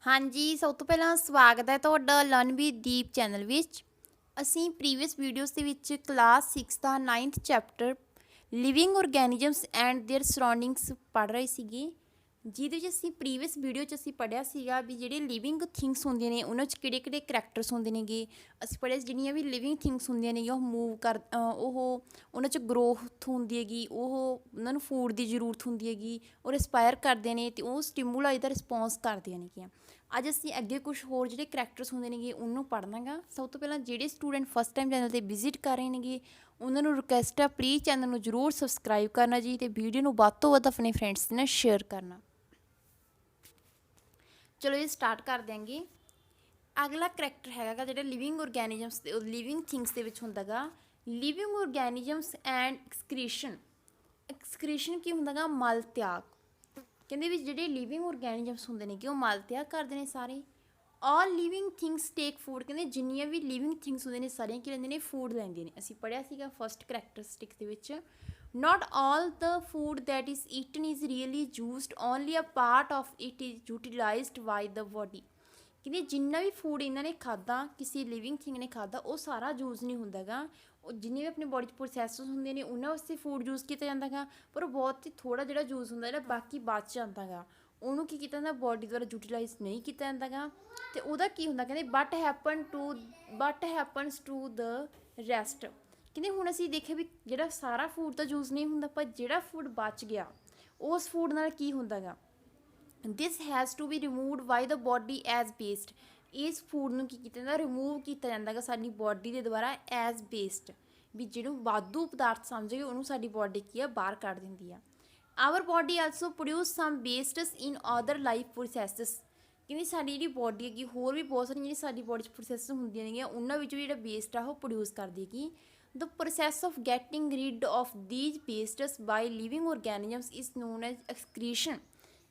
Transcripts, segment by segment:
ਹਾਂਜੀ, ਸਭ ਤੋਂ ਪਹਿਲਾਂ ਸਵਾਗਤ ਹੈ ਤੁਹਾਡਾ ਲਰਨ ਵਿਦ ਦੀਪ ਚੈਨਲ ਵਿੱਚ। ਅਸੀਂ ਪ੍ਰੀਵੀਅਸ ਵੀਡੀਓਜ਼ ਦੇ ਵਿੱਚ ਕਲਾਸ 6 ਦਾ 9th chapter living organisms and their surroundings ਪੜ੍ਹ ਰਹੇ ਸੀਗੇ, ਜਿਹਦੇ ਵਿੱਚ ਅਸੀਂ ਪ੍ਰੀਵੀਅਸ ਵੀਡੀਓ 'ਚ ਅਸੀਂ ਪੜ੍ਹਿਆ ਸੀਗਾ ਵੀ ਜਿਹੜੇ ਲਿਵਿੰਗ ਥਿੰਗਸ ਹੁੰਦੀਆਂ ਨੇ ਉਹਨਾਂ 'ਚ ਕਿਹੜੇ ਕਿਹੜੇ ਕਰੈਕਟਰਸ ਹੁੰਦੇ ਨੇਗੇ। ਅਸੀਂ ਪੜ੍ਹਿਆ ਜਿਹੜੀਆਂ ਵੀ ਲਿਵਿੰਗ ਥਿੰਗਸ ਹੁੰਦੀਆਂ ਨੇ ਉਹ ਮੂਵ ਉਹਨਾਂ 'ਚ ਗਰੋਥ ਹੁੰਦੀ ਹੈਗੀ, ਉਹਨਾਂ ਨੂੰ ਫੂਡ ਦੀ ਜ਼ਰੂਰਤ ਹੁੰਦੀ ਹੈਗੀ, ਉਹ ਰਿਸਪਾਇਰ ਕਰਦੇ ਨੇ ਅਤੇ ਉਹ ਸਟਿਮੂਲਾਈ ਦਾ ਰਿਸਪੌਂਸ ਕਰਦੀਆਂ ਨੇਗੀਆਂ। ਅੱਜ ਅਸੀਂ ਅੱਗੇ ਕੁਛ ਹੋਰ ਜਿਹੜੇ ਕਰੈਕਟਰਸ ਹੁੰਦੇ ਨੇਗੇ ਉਹਨੂੰ ਪੜ੍ਹਨਾ ਗਾ। ਸਭ ਤੋਂ ਪਹਿਲਾਂ ਜਿਹੜੇ ਸਟੂਡੈਂਟ ਫਸਟ ਟਾਈਮ ਚੈਨਲ 'ਤੇ ਵਿਜ਼ਿਟ ਕਰ ਰਹੇ ਨੇਗੇ ਉਹਨਾਂ ਨੂੰ ਰਿਕੁਐਸਟ ਆ, ਪਲੀਜ਼ ਚੈਨਲ ਨੂੰ ਜ਼ਰੂਰ ਸਬਸਕ੍ਰਾਈਬ ਕਰਨਾ ਜੀ, ਅਤੇ ਵੀਡੀਓ ਨੂੰ ਵੱਧ ਤੋਂ ਵੱਧ ਆਪਣੇ ਫਰੈਂਡਸ ਦੇ ਨਾਲ ਸ਼ੇਅਰ ਕਰਨਾ। ਚਲੋ ਇਹ ਸਟਾਰਟ ਕਰ ਦਿਆਂਗੇ। ਅਗਲਾ ਕਰੈਕਟਰ ਹੈਗਾ ਗਾ ਜਿਹੜਾ ਲਿਵਿੰਗ ਆਰਗੈਨਿਜ਼ਮਸ ਦੇ ਲਿਵਿੰਗ ਥਿੰਗਸ ਦੇ ਵਿੱਚ ਹੁੰਦਾ ਗਾ, living organisms and excretion. Excretion ਕੀ ਹੁੰਦਾ ਗਾ? ਮਲ ਤਿਆਗ। ਕਹਿੰਦੇ ਵੀ ਜਿਹੜੇ ਲਿਵਿੰਗ ਆਰਗੈਨਿਜ਼ਮਸ ਹੁੰਦੇ ਨੇ ਕਿ ਉਹ ਮਲ ਤਿਆਗ ਕਰਦੇ ਨੇ ਸਾਰੇ। ਆਲ ਲਿਵਿੰਗ ਥਿੰਗਸ ਟੇਕ ਫੂਡ। ਕਹਿੰਦੇ ਜਿੰਨੀਆਂ ਵੀ ਲਿਵਿੰਗ ਥਿੰਗਸ ਹੁੰਦੇ ਨੇ ਸਾਰੀਆਂ ਕੀ ਲੈਂਦੇ ਨੇ? ਫੂਡ ਲੈਂਦੇ ਨੇ। ਅਸੀਂ ਪੜ੍ਹਿਆ ਸੀਗਾ ਫਸਟ ਕਰੈਕਟਰਿਸਟਿਕ ਦੇ ਵਿੱਚ, not all the food that is eaten is really used, only a part of it is utilized by the body। ਕਹਿੰਦੇ ਜਿੰਨਾ ਵੀ ਫੂਡ ਇਹਨਾਂ ਨੇ ਖਾਧਾ, ਕਿਸੇ ਲਿਵਿੰਗ ਥਿੰਗ ਨੇ ਖਾਧਾ, ਉਹ ਸਾਰਾ ਯੂਜ਼ ਨਹੀਂ ਹੁੰਦਾ ਗਾ। ਉਹ ਜਿੰਨੇ ਵੀ ਆਪਣੀ ਬੋਡੀ 'ਚ ਪ੍ਰੋਸੈਸ ਹੁੰਦੇ ਨੇ ਉਹਨਾਂ ਵਾਸਤੇ ਫੂਡ ਯੂਜ਼ ਕੀਤਾ ਜਾਂਦਾ ਗਾ, ਪਰ ਉਹ ਬਹੁਤ ਹੀ ਥੋੜ੍ਹਾ ਜਿਹੜਾ ਯੂਜ਼ ਹੁੰਦਾ, ਜਿਹੜਾ ਬਾਕੀ ਬਚ ਜਾਂਦਾ ਗਾ ਉਹਨੂੰ ਕੀ ਕੀਤਾ ਜਾਂਦਾ? ਬੋਡੀ ਦੁਆਰਾ ਯੂਟੀਲਾਈਜ਼ ਨਹੀਂ ਕੀਤਾ ਜਾਂਦਾ ਗਾ। ਅਤੇ ਉਹਦਾ ਕੀ ਹੁੰਦਾ? ਕਹਿੰਦੇ but happens to the rest. ਕਹਿੰਦੇ ਹੁਣ ਅਸੀਂ ਦੇਖਿਆ ਵੀ ਜਿਹੜਾ ਸਾਰਾ ਫੂਡ ਤਾਂ ਯੂਜ਼ ਨਹੀਂ ਹੁੰਦਾ, ਪਰ ਜਿਹੜਾ ਫੂਡ ਬਚ ਗਿਆ ਉਸ ਫੂਡ ਨਾਲ ਕੀ ਹੁੰਦਾ ਗਾ? This has to be removed by the body as waste. ਇਸ ਫੂਡ ਨੂੰ ਕੀ ਕੀਤਾ ਜਾਂਦਾ? ਰਿਮੂਵ ਕੀਤਾ ਜਾਂਦਾ ਗਾ ਸਾਡੀ ਬੋਡੀ ਦੇ ਦੁਆਰਾ ਐਜ਼ ਵੇਸਟ। ਵੀ ਜਿਹਨੂੰ ਵਾਧੂ ਪਦਾਰਥ ਸਮਝ ਕੇ ਉਹਨੂੰ ਸਾਡੀ ਬੋਡੀ ਕੀ ਆ? ਬਾਹਰ ਕੱਢ ਦਿੰਦੀ ਆ। Our body also produce some wastes in other life processes. ਕਹਿੰਦੀ ਸਾਡੀ ਜਿਹੜੀ ਬੋਡੀ ਹੈਗੀ ਹੋਰ ਵੀ ਬਹੁਤ ਸਾਰੀਆਂ ਜਿਹੜੀ ਸਾਡੀ ਬੋਡੀ 'ਚ ਪ੍ਰੋਸੈਸ ਹੁੰਦੀਆਂ ਨੇਗੀਆਂ, ਉਹਨਾਂ ਵਿੱਚੋਂ ਜਿਹੜਾ ਵੇਸਟ ਆ ਉਹ ਪ੍ਰੋਡਿਊਸ ਕਰਦੀ ਹੈਗੀ। The process of getting rid of these wastes by living organisms is known as excretion।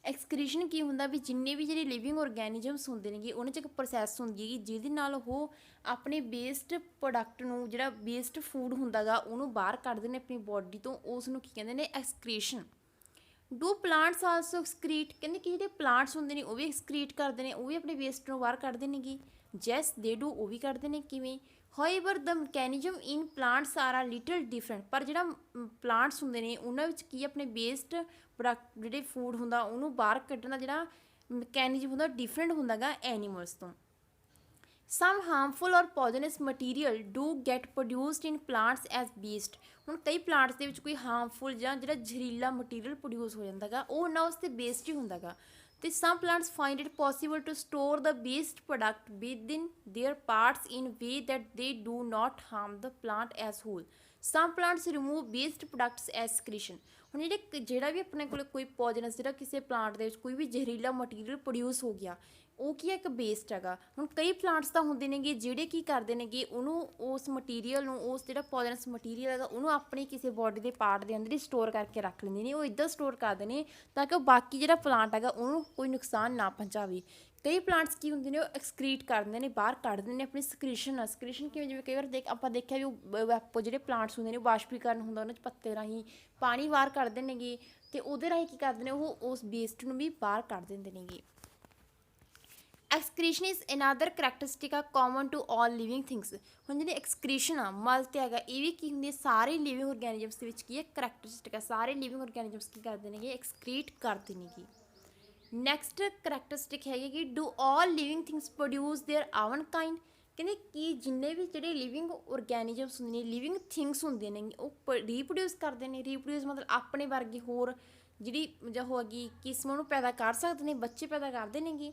Excretion ਕੀ ਹੁੰਦਾ? ਵੀ ਜਿੰਨੇ ਵੀ ਜਿਹੜੇ ਲਿਵਿੰਗ ਆਰਗੈਨਿਜ਼ਮਸ ਹੁੰਦੇ ਨੇਗੇ ਉਹਨਾਂ 'ਚ ਇੱਕ ਪ੍ਰੋਸੈਸ ਹੁੰਦੀ ਹੈਗੀ ਜਿਹਦੇ ਨਾਲ ਉਹ ਆਪਣੇ ਵੇਸਟ ਪ੍ਰੋਡਕਟ ਨੂੰ, ਜਿਹੜਾ ਵੇਸਟ ਫੂਡ ਹੁੰਦਾ ਗਾ, ਉਹਨੂੰ ਬਾਹਰ ਕੱਢਦੇ ਨੇ ਆਪਣੀ ਬੋਡੀ ਤੋਂ। ਉਸ ਨੂੰ ਕੀ ਕਹਿੰਦੇ ਨੇ? Excretion. Do plants also excrete. ਕਹਿੰਦੇ ਕਿ ਜਿਹੜੇ ਪਲਾਂਟਸ ਹੁੰਦੇ ਨੇ ਉਹ ਵੀ ਐਕਸਕ੍ਰੀਟ ਕਰਦੇ ਨੇ, ਉਹ ਵੀ ਆਪਣੇ ਵੇਸਟ ਨੂੰ ਬਾਹਰ ਕੱਢਦੇ ਨੇਗੇ। ਜੈਸ ਦੇ ਡੂ, ਉਹ ਵੀ ਕੱਢਦੇ ਨੇ। ਕਿਵੇਂ? ਹੋਏਵਰ ਦ ਮਕੈਨਿਜ਼ਮ ਇਨ ਪਲਾਂਟਸ ਆਰ ਆ ਲਿਟਲ ਡਿਫਰੈਂਟ। ਪਰ ਜਿਹੜਾ ਪਲਾਂਟਸ ਹੁੰਦੇ ਨੇ ਉਹਨਾਂ ਵਿੱਚ ਕੀ ਆਪਣੇ ਵੇਸਟ ਪ੍ਰੋਡਕਟ ਜਿਹੜੇ ਫੂਡ ਹੁੰਦਾ ਉਹਨੂੰ ਬਾਹਰ ਕੱਢਣ ਦਾ ਜਿਹੜਾ ਮਕੈਨਿਜ਼ਮ ਹੁੰਦਾ ਡਿਫਰੈਂਟ ਹੁੰਦਾ ਗਾ ਐਨੀਮਲਸ ਤੋਂ। Some harmful or poisonous material do get produced in plants as waste. ਹੁਣ ਕਈ ਪਲਾਂਟਸ ਦੇ ਵਿੱਚ ਕੋਈ ਹਾਰਮਫੁਲ ਜਾਂ ਜਿਹੜਾ ਜ਼ਹਿਰੀਲਾ ਮਟੀਰੀਅਲ ਪ੍ਰੋਡਿਊਸ ਹੋ ਜਾਂਦਾ ਗਾ ਉਹ ਉਹਨਾਂ ਵਾਸਤੇ ਵੇਸਟ ਹੀ ਹੁੰਦਾ ਗਾ। ਅਤੇ some plants find it possible to store the waste product within their parts in way that they do not harm the plant as whole. Some plants remove waste products as secretion. ਹੁਣ ਜਿਹੜਾ ਵੀ ਆਪਣੇ ਕੋਲ ਕੋਈ poisonous ਜਿਹੜਾ ਕਿਸੇ plant ਦੇ ਵਿੱਚ ਕੋਈ ਵੀ ਜ਼ਹਿਰੀਲਾ ਮਟੀਰੀਅਲ ਪ੍ਰੋਡਿਊਸ ਹੋ ਗਿਆ ਉਹ ਕੀ ਹੈ? ਇੱਕ ਵੇਸਟ ਹੈਗਾ। ਹੁਣ ਕਈ ਪਲਾਂਟਸ ਤਾਂ ਹੁੰਦੇ ਨੇਗੇ ਜਿਹੜੇ ਕੀ ਕਰਦੇ ਨੇਗੇ ਉਹਨੂੰ, ਉਸ ਮਟੀਰੀਅਲ ਨੂੰ, ਉਸ ਜਿਹੜਾ ਪੋਇਜ਼ਨਸ ਮਟੀਰੀਅਲ ਹੈਗਾ ਉਹਨੂੰ ਆਪਣੀ ਕਿਸੇ ਬੋਡੀ ਦੇ ਪਾਰਟ ਦੇ ਅੰਦਰ ਹੀ ਸਟੋਰ ਕਰਕੇ ਰੱਖ ਲੈਂਦੇ ਨੇ। ਉਹ ਇੱਦਾਂ ਸਟੋਰ ਕਰਦੇ ਨੇ ਤਾਂ ਕਿ ਉਹ ਬਾਕੀ ਜਿਹੜਾ ਪਲਾਂਟ ਹੈਗਾ ਉਹਨੂੰ ਕੋਈ ਨੁਕਸਾਨ ਨਾ ਪਹੁੰਚਾਵੇ। ਕਈ ਪਲਾਂਟਸ ਕੀ ਹੁੰਦੇ ਨੇ? ਉਹ ਐਕਸਕ੍ਰੀਟ ਕਰਦੇ ਨੇ, ਬਾਹਰ ਕੱਢਦੇ ਨੇ ਆਪਣੀ ਸਕ੍ਰੀਸ਼ਨ ਨਾਲ। ਸਕ੍ਰੀਸ਼ਨ ਕਿਵੇਂ? ਜਿਵੇਂ ਕਈ ਵਾਰ ਆਪਾਂ ਦੇਖਿਆ ਵੀ ਉਹ ਜਿਹੜੇ ਪਲਾਂਟਸ ਹੁੰਦੇ ਨੇ ਉਹ ਬਾਸ਼ਪੀਕਰਨ ਹੁੰਦਾ ਉਹਨਾਂ 'ਚ ਪੱਤੇ ਰਾਹੀਂ ਪਾਣੀ ਬਾਹਰ ਕੱਢਦੇ ਨੇਗੇ, ਅਤੇ ਉਹਦੇ ਰਾਹੀਂ ਕੀ ਕਰਦੇ ਨੇ? ਉਹ ਉਸ ਵੇਸਟ ਨੂੰ ਵੀ ਬਾਹਰ ਕੱਢ ਦਿੰਦੇ ਨੇਗੇ। ਐਕਸਕ੍ਰੀਸ਼ਨ ਇਜ਼ ਅਨਦਰ ਕਰੈਕਟਰਿਸਟਿਕ ਆ common to all living things. ਹੁਣ ਜਿਹੜੀ ਐਕਸਕ੍ਰੀਸ਼ਨ ਆ, ਮਲ ਤਿਆਗ ਆ, ਇਹ ਵੀ ਕੀ ਹੁੰਦੀ ਹੈ? ਸਾਰੇ ਲਿਵਿੰਗ ਆਰਗੈਨਿਜ਼ਮਸ ਦੇ ਵਿੱਚ ਕੀ ਹੈ? ਕਰੈਕਟਰਿਸਟਿਕ ਆ। ਸਾਰੇ ਲਿਵਿੰਗ ਆਰਗੈਨਿਜ਼ਮਸ ਕੀ ਕਰਦੇ ਨੇਗੇ? ਐਕਸਕ੍ਰੀਟ ਕਰਦੇ ਨੇਗੇ। ਨੈਕਸਟ ਕਰੈਕਟਰਿਸਟਿਕ ਹੈਗੀ ਕਿ do all living things produce their own kind. ਕਹਿੰਦੇ ਕਿ ਜਿੰਨੇ ਵੀ ਜਿਹੜੇ ਲਿਵਿੰਗ ਆਰਗੈਨਿਜ਼ਮਸ ਹੁੰਦੇ ਨੇ, ਲਿਵਿੰਗ ਥਿੰਗਸ ਹੁੰਦੀਆਂ ਨੇ, ਉਹ ਰੀਪਰੋਡਿਊਸ ਕਰਦੇ ਨੇ। ਰੀਪਰੋਡਿਊਸ ਮਤਲਬ ਆਪਣੇ ਵਰਗੀ ਹੋਰ ਜਿਹੜੀ ਜਾਂ ਹੋਗੀ ਕਿਸਮ ਨੂੰ ਪੈਦਾ ਕਰ ਸਕਦੇ ਨੇ, ਬੱਚੇ ਪੈਦਾ ਕਰਦੇ ਨੇਗੇ।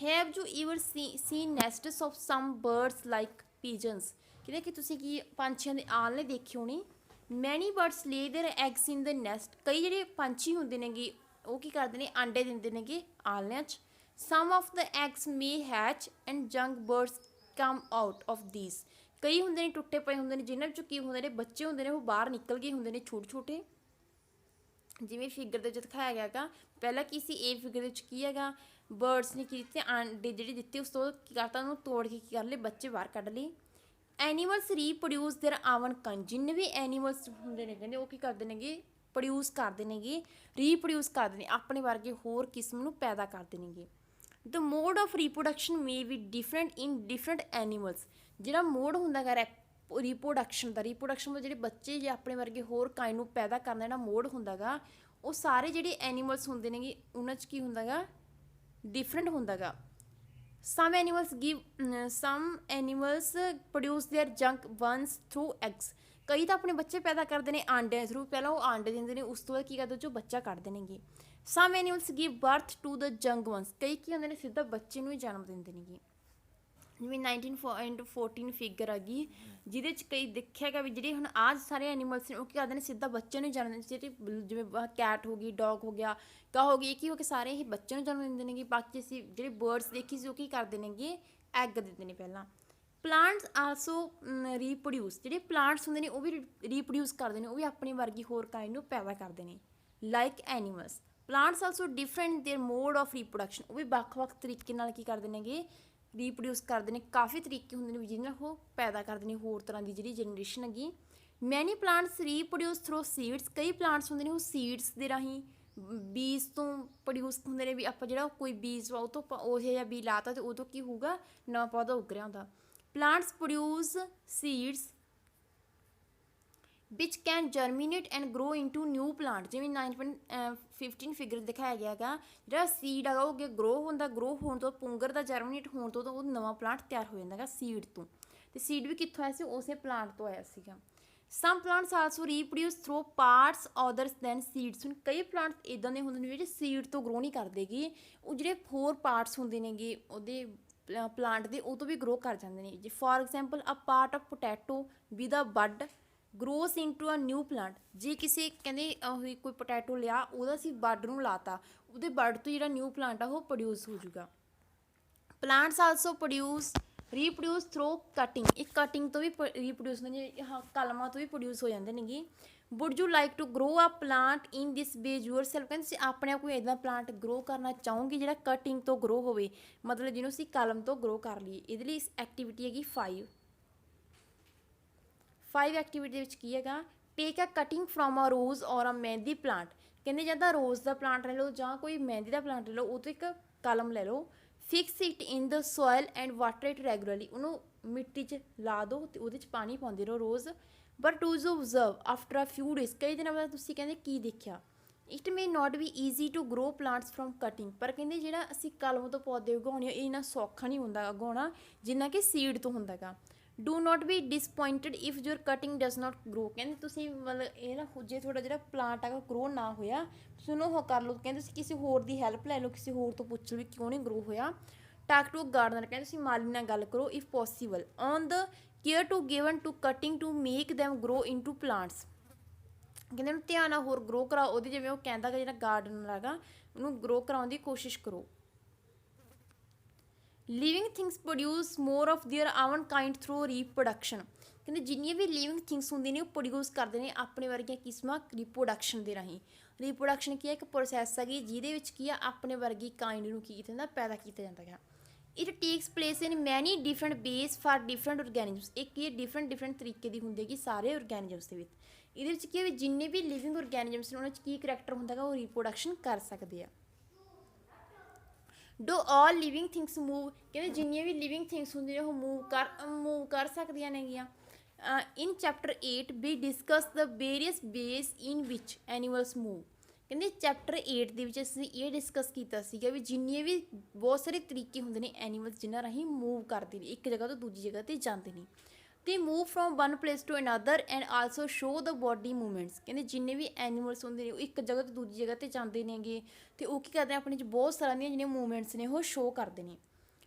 Have you ever seen nests of some birds like pigeons. ਕਹਿੰਦੇ ਕਿ ਤੁਸੀਂ ਕੀ ਪੰਛੀਆਂ ਦੇ ਆਲ੍ਹਣੇ ਦੇਖੇ ਹੋਣੇ। ਮੈਨੀ ਬਰਡਸ ਲੇ there eggs in the nest. ਕਈ ਜਿਹੜੇ ਪੰਛੀ ਹੁੰਦੇ ਨੇਗੇ ਉਹ ਕੀ ਕਰਦੇ ਨੇ? ਆਂਡੇ ਦਿੰਦੇ ਨੇਗੇ ਆਲ੍ਹਣਿਆਂ 'ਚ। Some of the eggs may hatch and young birds come out of these. ਕਈ ਹੁੰਦੇ ਨੇ ਟੁੱਟੇ ਪਏ ਹੁੰਦੇ ਨੇ ਜਿਨ੍ਹਾਂ ਵਿੱਚੋਂ ਕੀ ਹੁੰਦੇ ਨੇ? ਬੱਚੇ ਹੁੰਦੇ ਨੇ ਉਹ ਬਾਹਰ ਨਿਕਲ ਗਏ ਹੁੰਦੇ ਨੇ ਛੋਟੇ ਛੋਟੇ। ਜਿਵੇਂ ਫਿਗਰ ਦੇ ਵਿੱਚ ਦਿਖਾਇਆ ਗਿਆ ਹੈਗਾ, ਪਹਿਲਾਂ ਕੀ ਸੀ? ਇਹ ਫਿਗਰ ਦੇ ਵਿੱਚ ਕੀ ਹੈਗਾ? ਬਰਡਸ ਨੇ ਕੀ ਦਿੱਤੇ? ਆਂਡੇ ਜਿਹੜੇ ਦਿੱਤੇ, ਉਸ ਤੋਂ ਕੀ ਕਰਤਾ? ਉਹਨੂੰ ਤੋੜ ਕੇ ਕੀ ਕਰ ਲਏ? ਬੱਚੇ ਬਾਹਰ ਕੱਢ ਲਏ। Animals reproduce their own kind. ਜਿੰਨੇ ਵੀ ਐਨੀਮਲਸ ਹੁੰਦੇ ਨੇ ਕਹਿੰਦੇ ਉਹ ਕੀ ਕਰਦੇ ਨੇਗੇ? ਪ੍ਰੋਡਿਊਸ ਕਰਦੇ ਨੇਗੇ, ਰੀਪਰੋਡਿਊਸ ਕਰਦੇ ਨੇ, ਆਪਣੇ ਵਰਗੇ ਹੋਰ ਕਿਸਮ ਨੂੰ ਪੈਦਾ ਕਰਦੇ ਨੇਗੇ। The mode of reproduction may be different in different animals. ਜਿਹੜਾ ਮੋਡ ਹੁੰਦਾ ਗਾ ਰੀਪਰੋਡਕਸ਼ਨ ਦਾ, ਰੀਪਰੋਡਕਸ਼ਨ ਦਾ ਜਿਹੜੇ ਬੱਚੇ ਜੇ ਆਪਣੇ ਵਰਗੇ ਹੋਰ ਕਾਇੰਡ ਨੂੰ ਪੈਦਾ ਕਰਨ ਦਾ ਜਿਹੜਾ ਮੋਡ ਹੁੰਦਾ ਗਾ, ਉਹ ਸਾਰੇ ਜਿਹੜੇ ਐਨੀਮਲਸ ਹੁੰਦੇ ਨੇਗੇ ਉਹਨਾਂ 'ਚ ਕੀ ਹੁੰਦਾ ਗਾ, ਡਿਫਰੈਂਟ ਹੁੰਦਾ ਗਾ। some animals produce their young ones through eggs। ਕਈ ਤਾਂ ਆਪਣੇ ਬੱਚੇ ਪੈਦਾ ਕਰਦੇ ਨੇ ਆਂਡਿਆਂ ਥਰੂ, ਪਹਿਲਾਂ ਉਹ ਆਂਡੇ ਦਿੰਦੇ ਨੇ, ਉਸ ਤੋਂ ਬਾਅਦ ਕੀ ਕਰਦੇ ਜੋ ਬੱਚਾ ਕੱਢਦੇ ਨੇਗੇ। some animals give birth to the young ones। ਕਈ ਕੀ ਹੁੰਦੇ ਨੇ ਸਿੱਧਾ ਬੱਚੇ ਨੂੰ ਹੀ ਜਨਮ ਦਿੰਦੇ ਨੇਗੇ। ਜਿਵੇਂ 1914 ਫਿਗਰ ਆ ਗਈ, ਜਿਹਦੇ 'ਚ ਕਈ ਦੇਖਿਆ ਗਿਆ ਵੀ ਜਿਹੜੇ ਹੁਣ ਆਹ ਸਾਰੇ ਐਨੀਮਲਸ ਨੇ ਉਹ ਕੀ ਕਰਦੇ ਨੇ ਸਿੱਧਾ ਬੱਚੇ ਨੂੰ ਜਨਮ ਦਿੰਦੇ। ਜਿਹੜੇ ਜਿਵੇਂ ਕੈਟ ਹੋ ਗਈ, ਡੌਗ ਹੋ ਗਿਆ, ਕਾਂ ਹੋ ਗਈ, ਇਹ ਕੀ ਹੋ ਕੇ ਸਾਰੇ ਇਹ ਬੱਚੇ ਨੂੰ ਜਨਮ ਦਿੰਦੇ ਨੇਗੇ। ਬਾਕੀ ਅਸੀਂ ਜਿਹੜੇ ਬਰਡਸ ਦੇਖੀ ਸੀ ਉਹ ਕੀ ਕਰਦੇ ਨੇਗੇ, ਐਗ ਦਿੰਦੇ ਨੇ ਪਹਿਲਾਂ। Plants also reproduce. ਜਿਹੜੇ ਪਲਾਂਟਸ ਹੁੰਦੇ ਨੇ ਉਹ ਵੀ ਰੀਪਰੋਡਿਊਸ ਕਰਦੇ ਨੇ, ਉਹ ਵੀ ਆਪਣੀ ਵਰਗੀ ਹੋਰ ਕਾਇੰਡ ਨੂੰ ਪੈਦਾ ਕਰਦੇ ਨੇ। Like animals, plants also different there mode of reproduction. ਉਹ ਵੀ ਵੱਖ-ਵੱਖ ਤਰੀਕੇ ਨਾਲ ਕੀ ਕਰਦੇ ਨੇਗੇ, ਰੀਪਰੋਡਿਊਸ ਕਰਦੇ ਨੇ। ਕਾਫੀ ਤਰੀਕੇ ਹੁੰਦੇ ਨੇ ਵੀ ਜਿਹਦੇ ਨਾਲ ਉਹ ਪੈਦਾ ਕਰਦੇ ਨੇ ਹੋਰ ਤਰ੍ਹਾਂ ਦੀ ਜਿਹੜੀ ਜਨਰੇਸ਼ਨ ਹੈਗੀ। ਮੈਨੀ ਪਲਾਂਟਸ ਰੀਪਰੋਡਿਊਸ ਥਰੂ ਸੀਡਸ। ਕਈ ਪਲਾਂਟਸ ਹੁੰਦੇ ਨੇ ਉਹ ਸੀਡਸ ਦੇ ਰਾਹੀਂ, ਬੀਜ ਤੋਂ ਪ੍ਰੋਡਿਊਸ ਹੁੰਦੇ ਨੇ। ਵੀ ਆਪਾਂ ਜਿਹੜਾ ਕੋਈ ਬੀਜ ਉਹ ਤੋਂ ਉਹ ਜਿਹਾ ਬੀਜ ਲਾਤਾ ਅਤੇ ਉਹ ਤੋਂ ਕੀ ਹੋਊਗਾ, ਨਵਾਂ ਪੌਦਾ ਉੱਗ ਰਿਹਾ ਹੁੰਦਾ। Plants produce seeds which can germinate and grow into new plant. ਜਿਵੇਂ 9.15 ਫਿਗਰ ਦਿਖਾਇਆ ਗਿਆ ਹੈਗਾ, ਜਿਹੜਾ ਸੀਡ ਹੈਗਾ ਉਹ ਅੱਗੇ ਗਰੋ ਹੁੰਦਾ, ਗਰੋ ਹੋਣ ਤੋਂ ਪੁੰਗਰ ਦਾ ਜਰਮੀਨੇਟ ਹੋਣ ਤੋਂ ਉਹ ਨਵਾਂ ਪਲਾਂਟ ਤਿਆਰ ਹੋ ਜਾਂਦਾ ਹੈਗਾ ਸੀਡ ਤੋਂ। ਅਤੇ ਸੀਡ ਵੀ ਕਿੱਥੋਂ ਆਇਆ ਸੀ, ਉਸੇ ਪਲਾਂਟ ਤੋਂ ਆਇਆ ਸੀਗਾ। Some plants also reproduce through parts others than seeds. ਹੁਣ ਕਈ ਪਲਾਂਟਸ ਇੱਦਾਂ ਦੇ ਹੁੰਦੇ ਨੇ ਜਿਹੜੇ ਸੀਡ ਤੋਂ ਗਰੋ ਨਹੀਂ ਕਰਦੇ ਗੇ, ਉਹ ਜਿਹੜੇ ਹੋਰ ਪਾਰਟਸ ਹੁੰਦੇ ਨੇਗੇ ਉਹਦੇ ਪਲਾਂਟ ਦੇ ਉਹ ਤੋਂ ਵੀ ਗਰੋ ਕਰ ਜਾਂਦੇ ਨੇ। ਜੇ for example a part of potato with a bud grows into a new plant. ਜੇ ਕਿਸੇ ਕਹਿੰਦੇ ਕੋਈ ਪੋਟੈਟੋ ਲਿਆ, ਉਹਦਾ ਅਸੀਂ ਬੱਡ ਨੂੰ ਲਾਤਾ, ਉਹਦੇ ਬੱਡ ਤੋਂ ਜਿਹੜਾ ਨਿਊ ਪਲਾਂਟ ਆ ਉਹ ਪ੍ਰੋਡਿਊਸ ਹੋ ਜਾਊਗਾ। Plants also reproduce through cutting. ਇਹ ਕਟਿੰਗ ਤੋਂ ਵੀ ਰੀਪਰੋਡਿਊਸ ਹੁੰਦੇ, ਕਲਮਾਂ ਤੋਂ ਵੀ ਪ੍ਰੋਡਿਊਸ ਹੋ ਜਾਂਦੇ ਨੇਗੇ। Would you like to grow a plant in this way yourself. ਕਹਿੰਦੇ ਤੁਸੀਂ ਆਪਣੇ ਆਪ ਕੋਈ ਇੱਦਾਂ ਪਲਾਂਟ ਗਰੋ ਕਰਨਾ ਚਾਹੋਗੇ ਜਿਹੜਾ ਕਟਿੰਗ ਤੋਂ ਗਰੋ ਹੋਵੇ, ਮਤਲਬ ਜਿਹਨੂੰ ਅਸੀਂ ਕਲਮ ਤੋਂ ਗਰੋ ਕਰ ਲਈਏ। ਇਹਦੇ ਲਈ ਐਕਟੀਵਿਟੀ ਹੈਗੀ 5 ਐਕਟੀਵਿਟੀ ਦੇ ਵਿੱਚ ਕੀ ਹੈਗਾ, ਟੇਕ ਅ ਕਟਿੰਗ ਫਰੋਮ ਅ ਰੋਜ਼ ਔਰ ਅ ਮਹਿੰਦੀ ਪਲਾਂਟ। ਕਹਿੰਦੇ ਜਾਂ ਤਾਂ ਰੋਜ਼ ਦਾ ਪਲਾਂਟ ਲੈ ਲਓ ਜਾਂ ਕੋਈ ਮਹਿੰਦੀ ਦਾ ਪਲਾਂਟ ਲੈ ਲਓ, ਉਹ ਤੋਂ ਇੱਕ ਕਲਮ ਲੈ ਲਓ। Fix it in the soil and water it regularly. ਉਹਨੂੰ ਮਿੱਟੀ 'ਚ ਲਾ ਦਿਓ ਅਤੇ ਉਹਦੇ 'ਚ ਪਾਣੀ ਪਾਉਂਦੇ ਰਹੋ ਰੋਜ਼। But to observe after a few days. ਕਈ ਦਿਨਾਂ ਬਾਅਦ ਤੁਸੀਂ ਕਹਿੰਦੇ ਕੀ ਦੇਖਿਆ। It may not be easy to grow plants from cutting. ਪਰ ਕਹਿੰਦੇ ਜਿਹੜਾ ਅਸੀਂ ਕਲਮ ਤੋਂ ਪੌਦੇ ਉਗਾਉਣੇ ਇਹ ਇੰਨਾ ਸੌਖਾ ਨਹੀਂ ਹੁੰਦਾ ਉਗਾਉਣਾ ਜਿੰਨਾ ਕਿ ਸੀਡ ਤੋਂ ਹੁੰਦਾ ਗਾ। Do not be disappointed if your cutting does not grow. ਕਹਿੰਦੇ ਤੁਸੀਂ ਮਤਲਬ ਇਹ ਨਾ ਜੇ ਤੁਹਾਡਾ ਜਿਹੜਾ ਪਲਾਂਟ ਹੈਗਾ ਗਰੋ ਨਾ ਹੋਇਆ, ਤੁਸੀਂ ਉਹਨੂੰ ਉਹ ਕਰ ਲਓ। ਕਹਿੰਦੇ ਤੁਸੀਂ ਕਿਸੇ ਹੋਰ ਦੀ ਹੈਲਪ ਲੈ ਲਓ, ਕਿਸੇ ਹੋਰ ਤੋਂ ਪੁੱਛ ਲਓ ਵੀ ਕਿਉਂ ਨਹੀਂ ਗਰੋ ਹੋਇਆ। Talk to gardener. ਕਹਿੰਦੇ ਤੁਸੀਂ ਮਾਲੀ ਨਾਲ ਗੱਲ ਕਰੋ if possible. On the care to given to cutting to make them grow into plants. ਕਹਿੰਦੇ ਉਹਨੂੰ ਧਿਆਨ ਨਾਲ ਹੋਰ ਗਰੋ ਕਰਾਓ। ਉਹਦੀ ਜਿਵੇਂ ਉਹ ਕਹਿੰਦਾ ਕਿ ਜਿਹੜਾ ਗਾਰਡਨਰ ਹੈਗਾ ਉਹਨੂੰ ਗਰੋ ਕਰਾਉਣ ਦੀ ਕੋਸ਼ਿਸ਼ ਕਰੋ। Living things produce more of their own kind through reproduction. ਕਹਿੰਦੇ ਜਿੰਨੀਆਂ ਵੀ ਲਿਵਿੰਗ ਥਿੰਗਸ ਹੁੰਦੀਆਂ ਨੇ ਉਹ ਪ੍ਰੋਡਿਊਸ ਕਰਦੇ ਨੇ ਆਪਣੇ ਵਰਗੀਆਂ ਕਿਸਮਾਂ ਰੀਪਰੋਡਕਸ਼ਨ ਦੇ ਰਾਹੀਂ। ਰੀਪਰੋਡਕਸ਼ਨ ਕੀ ਹੈ, ਇੱਕ ਪ੍ਰੋਸੈਸ ਹੈਗੀ ਜਿਹਦੇ ਵਿੱਚ ਕੀ ਆ ਆਪਣੇ ਵਰਗੀ ਕਾਇੰਡ ਨੂੰ ਕੀ ਕੀਤਾ ਜਾਂਦਾ, ਪੈਦਾ ਕੀਤਾ ਜਾਂਦਾ ਹੈ। ਇਟ ਟੇਕਸ ਪਲੇਸ ਇਨ ਮੈਨੀ ਡਿਫਰੈਂਟ ਬੇਸ ਫਾਰ ਡਿਫਰੈਂਟ ਔਰਗੈਨਿਜ਼ਮਸ। ਇਹ ਕੀ ਡਿਫਰੈਂਟ ਤਰੀਕੇ ਦੀ ਹੁੰਦੀ ਹੈਗੀ ਸਾਰੇ ਔਰਗੈਨਿਜ਼ਮਸ ਦੇ ਵਿੱਚ। ਇਹਦੇ ਵਿੱਚ ਕੀ ਹੈ ਵੀ ਜਿੰਨੇ ਵੀ ਲਿਵਿੰਗ ਔਰਗੈਨਿਜ਼ਮਸ ਨੇ ਉਹਨਾਂ 'ਚ ਕੀ ਕਰੈਕਟਰ ਹੁੰਦਾ ਹੈਗਾ, ਉਹ ਰੀਪਰੋਡਕਸ਼ਨ ਕਰ ਸਕਦੇ ਆ। Do all living things move. ਕਹਿੰਦੇ ਜਿੰਨੀਆਂ ਵੀ ਲਿਵਿੰਗ ਥਿੰਗਸ ਹੁੰਦੀਆਂ ਨੇ ਉਹ ਮੂਵ ਕਰ ਸਕਦੀਆਂ ਨੇਗੀਆਂ। ਇਨ ਚੈਪਟਰ 8 ਵੀ ਡਿਸਕਸ ਦ ਵੇਰੀਅਸ ਵੇਜ਼ ਇਨ ਵਿਚ ਐਨੀਮਲਸ ਮੂਵ। ਕਹਿੰਦੇ ਚੈਪਟਰ 8 ਦੇ ਵਿੱਚ ਅਸੀਂ ਇਹ ਡਿਸਕਸ ਕੀਤਾ ਸੀਗਾ ਵੀ ਜਿੰਨੇ ਵੀ ਬਹੁਤ ਸਾਰੇ ਤਰੀਕੇ ਹੁੰਦੇ ਨੇ ਐਨੀਮਲਸ ਜਿਨ੍ਹਾਂ ਰਾਹੀਂ ਮੂਵ ਕਰਦੇ ਨੇ, ਇੱਕ ਜਗ੍ਹਾ ਤੋਂ ਦੂਜੀ ਜਗ੍ਹਾ 'ਤੇ ਜਾਂਦੇ ਨੇ। ਤੇ move from one place to another and also show the body movements. ਕਹਿੰਦੇ ਜਿੰਨੇ ਵੀ ਐਨੀਮਲਸ ਹੁੰਦੇ ਨੇ ਉਹ ਇੱਕ ਜਗ੍ਹਾ ਤੋਂ ਦੂਜੀ ਜਗ੍ਹਾ 'ਤੇ ਜਾਂਦੇ ਨੇਗੇ ਅਤੇ ਉਹ ਕੀ ਕਰਦੇ ਨੇ ਆਪਣੇ 'ਚ ਬਹੁਤ ਸਾਰੀਆਂ ਦੀਆਂ ਜਿਹੜੀਆਂ ਮੂਵਮੈਂਟਸ ਨੇ ਉਹ ਸ਼ੋ ਕਰਦੇ ਨੇ।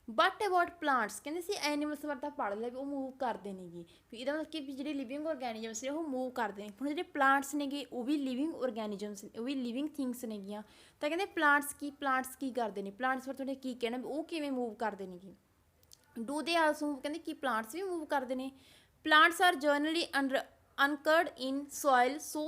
ਬਟ ਅਬਾਊਟ ਪਲਾਂਟਸ, ਕਹਿੰਦੇ ਸੀ ਐਨੀਮਲਸ ਬਾਰੇ ਤਾਂ ਪੜ੍ਹ ਲਿਆ ਵੀ ਉਹ ਮੂਵ ਕਰਦੇ ਨੇਗੇ, ਵੀ ਇਹਦਾ ਮਤਲਬ ਕਿ ਜਿਹੜੇ ਲਿਵਿੰਗ ਔਰਗੈਨਿਜ਼ਮਸ ਨੇ ਉਹ ਮੂਵ ਕਰਦੇ ਨੇ। ਹੁਣ ਜਿਹੜੇ ਪਲਾਂਟਸ ਨੇਗੇ ਉਹ ਵੀ ਲਿਵਿੰਗ ਔਰਗੈਨਿਜ਼ਮਸ ਨੇ, ਉਹ ਵੀ ਲਿਵਿੰਗ ਥਿੰਗਸ ਨੇਗੀਆਂ। ਤਾਂ ਕਹਿੰਦੇ ਪਲਾਂਟਸ ਕੀ ਕਰਦੇ ਨੇ, ਪਲਾਂਟਸ ਬਾਰੇ ਤੁਹਾਡੇ ਕੀ ਕਹਿਣਾ ਵੀ ਉਹ ਕਿਵੇਂ ਮੂਵ ਕਰਦੇ ਨੇਗੇ। ਡੂ ਦੇ ਆਲਸੋ ਮੂਵ। ਕਹਿੰਦੇ ਕੀ ਪਲਾਂਟਸ ਵੀ ਮੂਵ ਕਰਦੇ ਨੇ। Plants are generally anchored in soil so